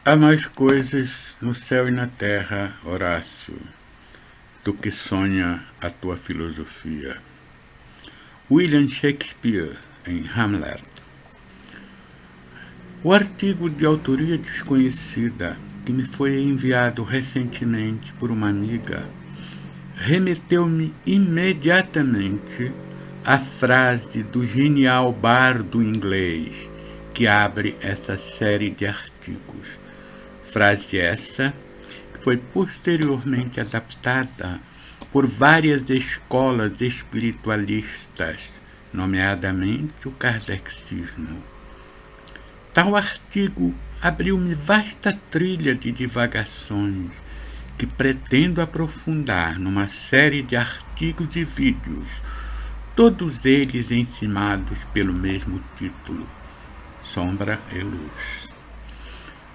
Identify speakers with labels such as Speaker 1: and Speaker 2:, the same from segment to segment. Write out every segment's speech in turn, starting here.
Speaker 1: Há mais coisas no céu e na terra, Horácio, do que sonha a tua filosofia. William Shakespeare, em Hamlet. O artigo de autoria desconhecida, que me foi enviado recentemente por uma amiga, remeteu-me imediatamente à frase do genial bardo inglês que abre essa série de artigos. Frase essa que foi posteriormente adaptada por várias escolas espiritualistas, nomeadamente o kardexismo. Tal artigo abriu-me vasta trilha de divagações que pretendo aprofundar numa série de artigos e vídeos, todos eles encimados pelo mesmo título, Sombra e Luz.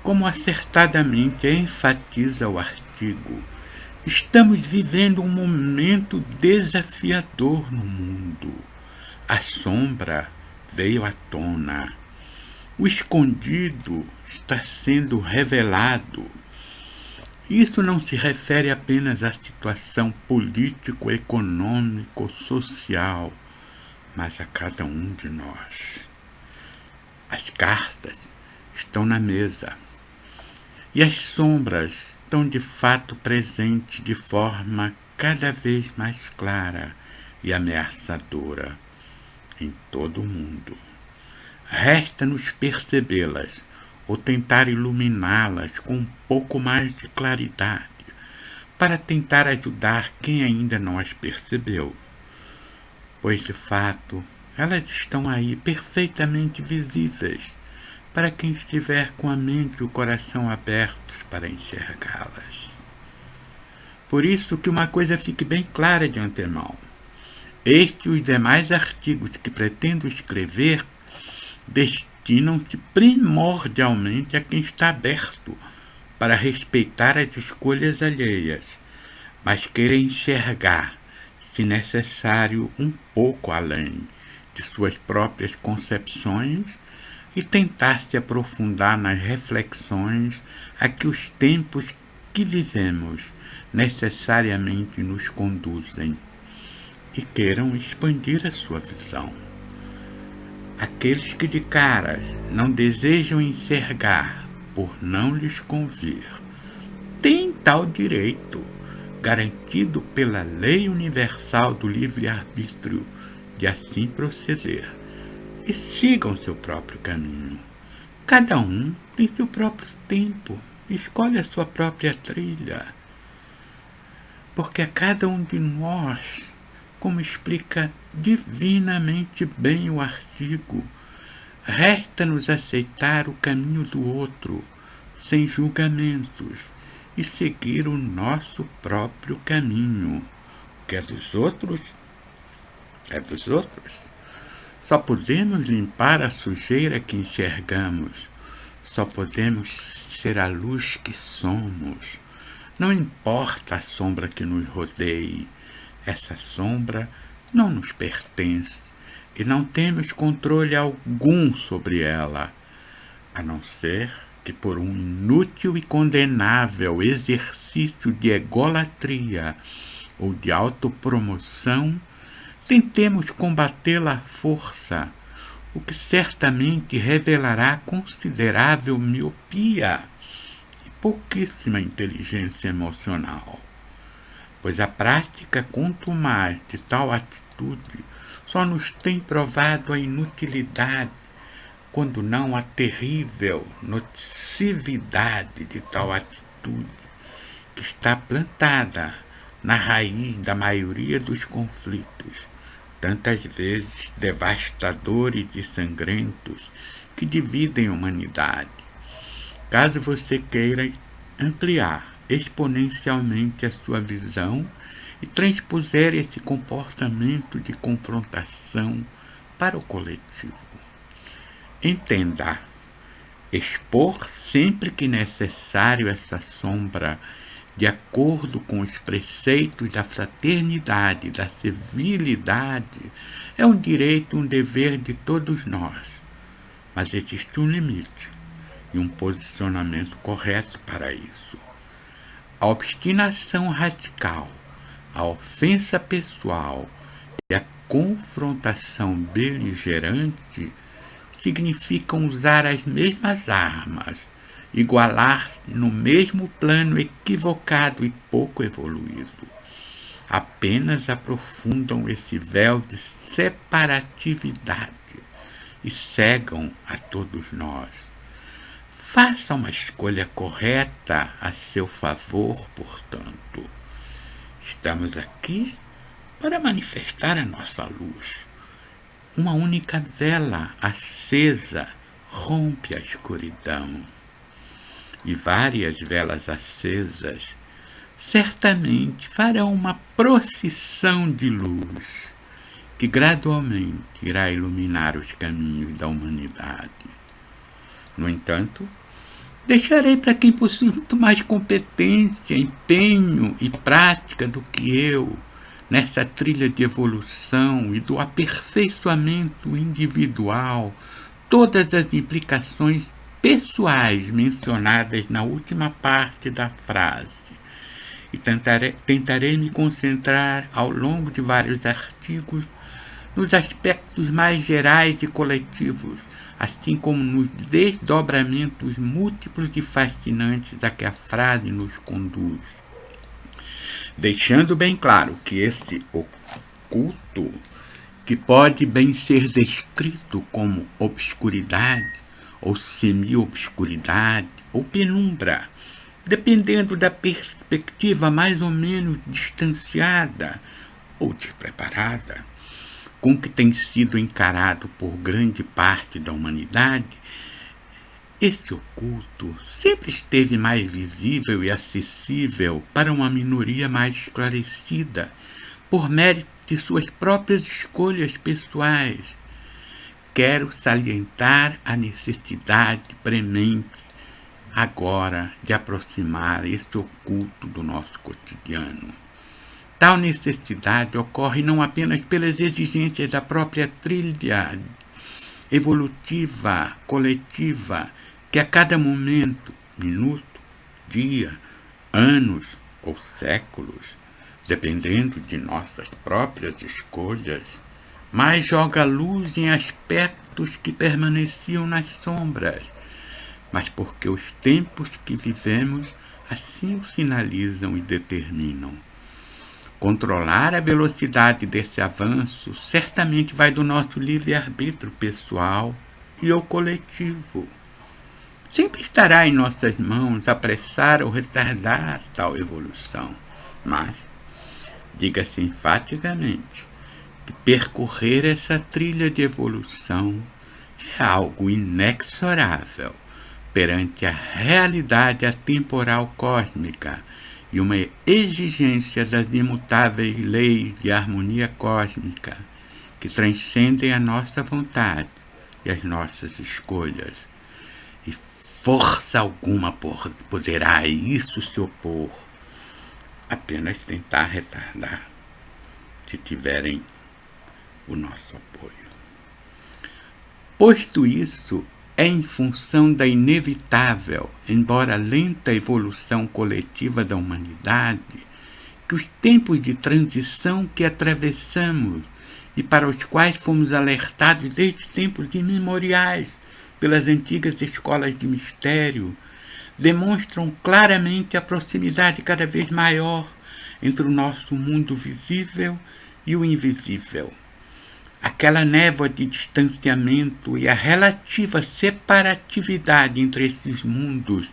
Speaker 1: Como acertadamente enfatiza o artigo, estamos vivendo um momento desafiador no mundo. A sombra veio à tona. O escondido está sendo revelado. Isso não se refere apenas à situação político-econômico-social, mas a cada um de nós. As cartas estão na mesa e as sombras estão de fato presentes de forma cada vez mais clara e ameaçadora em todo o mundo. Resta-nos percebê-las ou tentar iluminá-las com um pouco mais de claridade, para tentar ajudar quem ainda não as percebeu. Pois, de fato, elas estão aí perfeitamente visíveis para quem estiver com a mente e o coração abertos para enxergá-las. Por isso que uma coisa fique bem clara de antemão. Este e os demais artigos que pretendo escrever destinam-se primordialmente a quem está aberto para respeitar as escolhas alheias, mas queira enxergar, se necessário, um pouco além de suas próprias concepções e tentar se aprofundar nas reflexões a que os tempos que vivemos necessariamente nos conduzem e queiram expandir a sua visão. Aqueles que de caras não desejam enxergar por não lhes convir, têm tal direito, garantido pela lei universal do livre-arbítrio, de assim proceder, e sigam seu próprio caminho. Cada um tem seu próprio tempo, escolhe a sua própria trilha, porque a cada um de nós, como explica divinamente bem o artigo, resta-nos aceitar o caminho do outro, sem julgamentos, e seguir o nosso próprio caminho. O que é dos outros, é dos outros. Só podemos limpar a sujeira que enxergamos, só podemos ser a luz que somos. Não importa a sombra que nos rodeie, essa sombra não nos pertence e não temos controle algum sobre ela, a não ser que por um inútil e condenável exercício de egolatria ou de autopromoção tentemos combatê-la à força, o que certamente revelará considerável miopia e pouquíssima inteligência emocional. Pois a prática contumaz de tal atitude só nos tem provado a inutilidade, quando não a terrível nocividade de tal atitude, que está plantada na raiz da maioria dos conflitos, tantas vezes devastadores e sangrentos, que dividem a humanidade. Caso você queira ampliar exponencialmente a sua visão e transpuser esse comportamento de confrontação para o coletivo. Entenda, expor sempre que necessário essa sombra, de acordo com os preceitos da fraternidade, da civilidade, é um direito e um dever de todos nós. Mas existe um limite. e um posicionamento correto para isso. A obstinação radical, a ofensa pessoal e a confrontação beligerante significam usar as mesmas armas, igualar-se no mesmo plano equivocado e pouco evoluído. Apenas aprofundam esse véu de separatividade e cegam a todos nós. Faça uma escolha correta a seu favor, portanto. Estamos aqui para manifestar a nossa luz. Uma única vela acesa rompe a escuridão. E várias velas acesas certamente farão uma procissão de luz que gradualmente irá iluminar os caminhos da humanidade. No entanto, deixarei para quem possui muito mais competência, empenho e prática do que eu nessa trilha de evolução e do aperfeiçoamento individual todas as implicações pessoais mencionadas na última parte da frase. E tentarei me concentrar ao longo de vários artigos nos aspectos mais gerais e coletivos, assim como nos desdobramentos múltiplos e fascinantes a que a frase nos conduz. Deixando bem claro que esse oculto, que pode bem ser descrito como obscuridade, ou semi-obscuridade, ou penumbra, dependendo da perspectiva mais ou menos distanciada ou despreparada, com que tem sido encarado por grande parte da humanidade, esse oculto sempre esteve mais visível e acessível para uma minoria mais esclarecida, por mérito de suas próprias escolhas pessoais. Quero salientar a necessidade premente agora de aproximar esse oculto do nosso cotidiano. Tal necessidade ocorre não apenas pelas exigências da própria trilha evolutiva, coletiva, que a cada momento, minuto, dia, anos ou séculos, dependendo de nossas próprias escolhas, mas joga luz em aspectos que permaneciam nas sombras, mas porque os tempos que vivemos assim o sinalizam e determinam. Controlar a velocidade desse avanço certamente vai do nosso livre-arbítrio pessoal e o coletivo. Sempre estará em nossas mãos apressar ou retardar tal evolução, mas, diga-se enfaticamente, que percorrer essa trilha de evolução é algo inexorável perante a realidade atemporal cósmica e uma exigência das imutáveis leis de harmonia cósmica que transcendem a nossa vontade e as nossas escolhas. E força alguma poderá a isso se opor, apenas tentar retardar, se tiverem o nosso apoio. Posto isso, é em função da inevitável, embora lenta evolução coletiva da humanidade, que os tempos de transição que atravessamos e para os quais fomos alertados desde tempos imemoriais pelas antigas escolas de mistério, demonstram claramente a proximidade cada vez maior entre o nosso mundo visível e o invisível. Aquela névoa de distanciamento e a relativa separatividade entre esses mundos,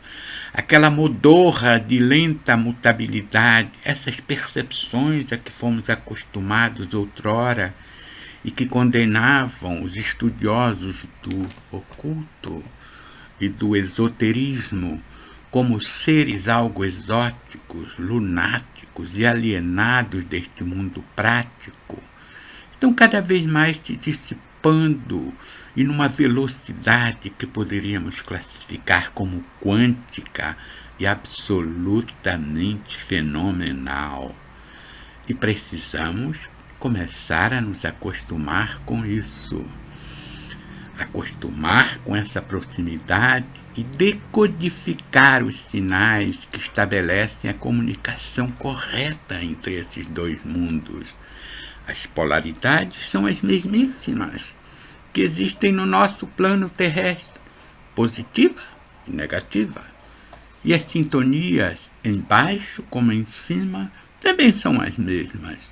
Speaker 1: aquela modorra de lenta mutabilidade, essas percepções a que fomos acostumados outrora e que condenavam os estudiosos do oculto e do esoterismo como seres algo exóticos, lunáticos e alienados deste mundo prático, estão cada vez mais se dissipando e numa velocidade que poderíamos classificar como quântica e absolutamente fenomenal. E precisamos começar a nos acostumar com isso. Acostumar com essa proximidade e decodificar os sinais que estabelecem a comunicação correta entre esses dois mundos. As polaridades são as mesmíssimas que existem no nosso plano terrestre, positiva e negativa. E as sintonias, embaixo como em cima, também são as mesmas.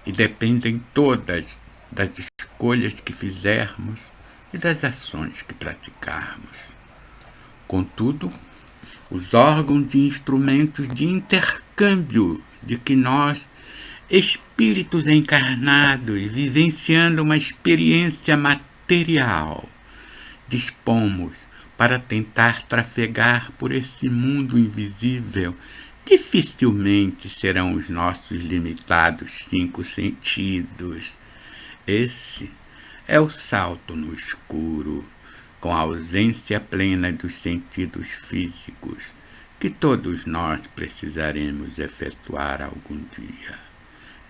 Speaker 1: E dependem todas das escolhas que fizermos e das ações que praticarmos. Contudo, os órgãos e instrumentos de intercâmbio de que nós, espíritos encarnados, vivenciando uma experiência material, dispomos para tentar trafegar por esse mundo invisível, dificilmente serão os nossos limitados 5 sentidos. Esse é o salto no escuro, com a ausência plena dos sentidos físicos, que todos nós precisaremos efetuar algum dia.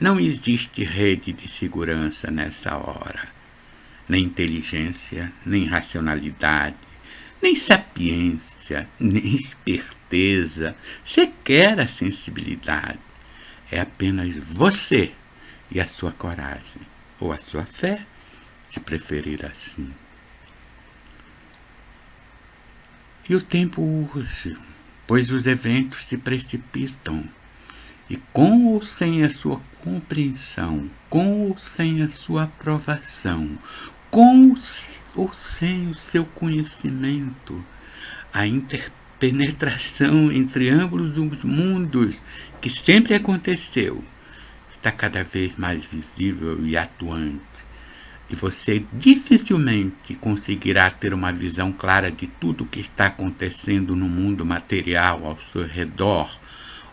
Speaker 1: Não existe rede de segurança nessa hora, nem inteligência, nem racionalidade, nem sapiência, nem esperteza, sequer a sensibilidade. É apenas você e a sua coragem, ou a sua fé, se preferir assim. E o tempo urge, pois os eventos se precipitam, e com ou sem a sua compreensão, com ou sem a sua aprovação, com ou sem o seu conhecimento, a interpenetração entre ambos os mundos, que sempre aconteceu, está cada vez mais visível e atuante. E você dificilmente conseguirá ter uma visão clara de tudo o que está acontecendo no mundo material ao seu redor,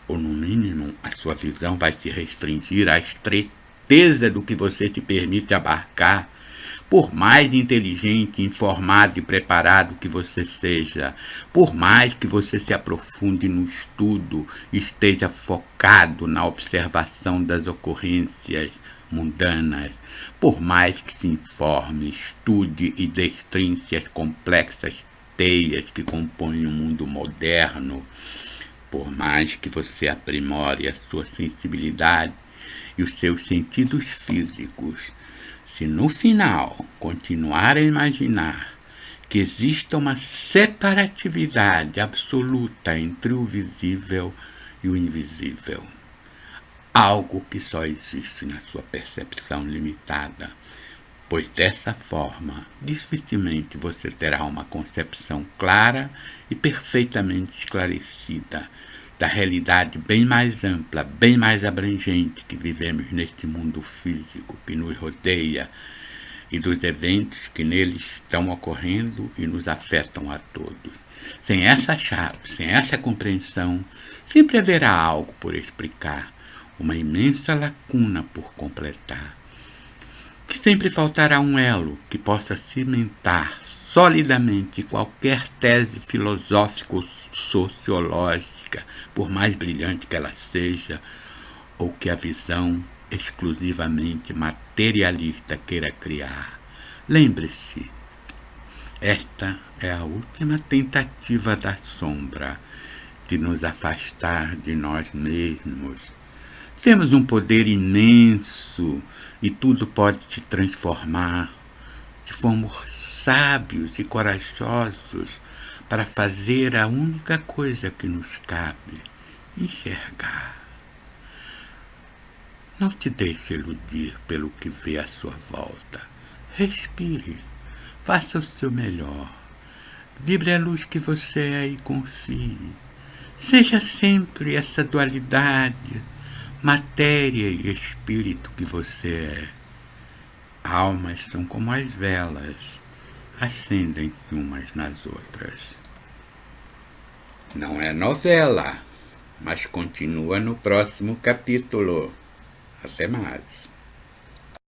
Speaker 1: ou no mínimo a sua visão vai se restringir à estreiteza do que você se permite abarcar. Por mais inteligente, informado e preparado que você seja, por mais que você se aprofunde no estudo e esteja focado na observação das ocorrências mundanas, por mais que se informe, estude e destrinche as complexas teias que compõem o mundo moderno, por mais que você aprimore a sua sensibilidade e os seus sentidos físicos, se no final continuar a imaginar que exista uma separatividade absoluta entre o visível e o invisível, algo que só existe na sua percepção limitada, pois dessa forma dificilmente você terá uma concepção clara e perfeitamente esclarecida da realidade bem mais ampla, bem mais abrangente que vivemos neste mundo físico que nos rodeia e dos eventos que nele estão ocorrendo e nos afetam a todos. Sem essa chave, sem essa compreensão, sempre haverá algo por explicar, uma imensa lacuna por completar, que sempre faltará um elo que possa cimentar solidamente qualquer tese filosófico-sociológica, por mais brilhante que ela seja, ou que a visão exclusivamente materialista queira criar. Lembre-se, esta é a última tentativa da sombra de nos afastar de nós mesmos. Temos um poder imenso e tudo pode se transformar se formos sábios e corajosos para fazer a única coisa que nos cabe, enxergar. Não se deixe iludir pelo que vê à sua volta. Respire, faça o seu melhor. Vibre a luz que você é e confie. Seja sempre essa dualidade, matéria e espírito que você é. Almas são como as velas, acendem umas nas outras. Não é novela, mas continua no próximo capítulo. Até mais.